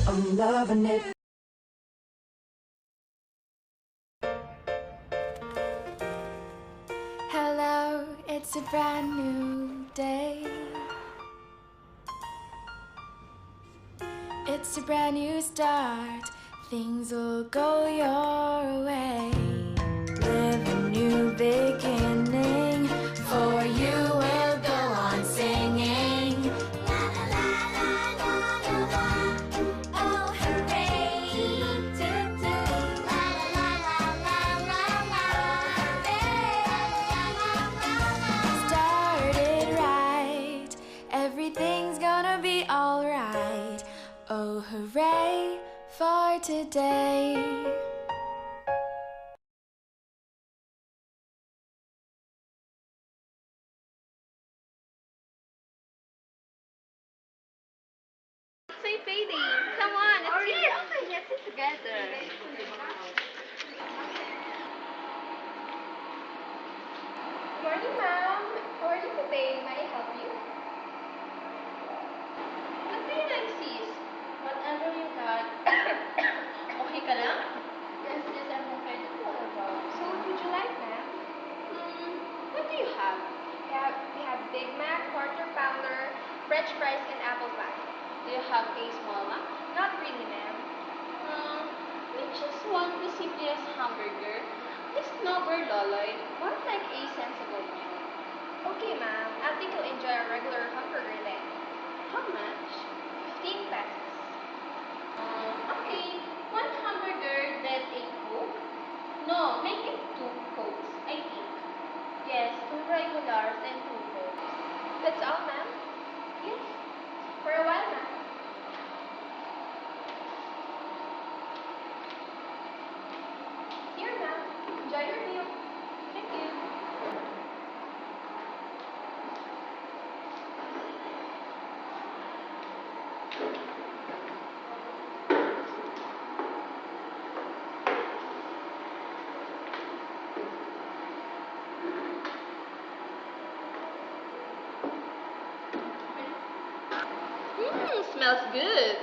I'm loving it. Hello, it's a brand new day. It's a brand new start. Things will go your way. Live a new beginning. For you will go on singing. La la la la la la la. Oh hooray! Do do. La la la la la la la. Hooray! La la la la. Started right. Everything's gonna be alright. Oh hooray for today. Say Bailey, come on, let's eat. Let's eat together. Morning, ma'am. How are you today? May I help you? What do you like, sis? Whatever you got. Okay ka lang? Yes, yes, I'm okay. So, what would you like, ma'am? What do you have? We have Big Mac, quarter pounder, French fries, and apple pie. Do you have a small one? Not really, ma'am. We just want the simplest hamburger. It's no loloy. More like a sensible meal. Okay, ma'am. I think you'll enjoy a regular hamburger then. How much? 15 pesos. Okay. One hamburger, then a Coke? No, make it 2 Cokes, I think. Yes, 2 regulars and 2 Cokes. That's all, ma'am. Yes. For a while, ma'am. Here, ma'am. Enjoy your meal. Thank you. Smells good.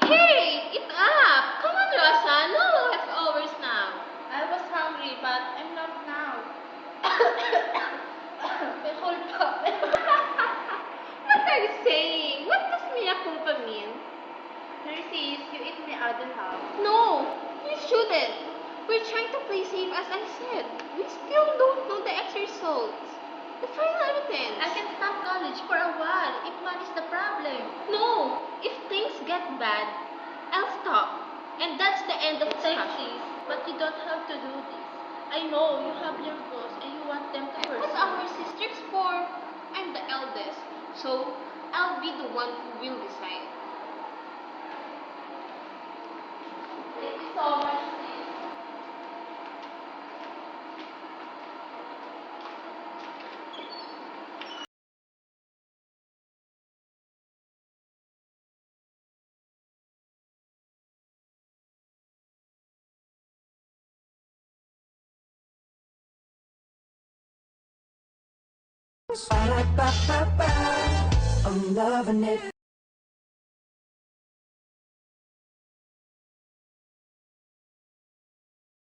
Hey, eat up! Come on, Rosa. No leftovers now. I was hungry, but I'm not now. May hold pa. What are you saying? What does mea culpa mean? Narcissus, you eat my other half. No, you shouldn't. We're trying to play safe, as I said. We still don't know the X results. The final evidence. I can stop college for a while if money's the problem. No, if things get bad, I'll stop. And that's the end of discussion. But you don't have to do this. I know you have your goals and you want them to pursue. What are our sisters for? I'm the eldest, so I'll be the one who will decide. Thank you so much, sis. I'm loving it.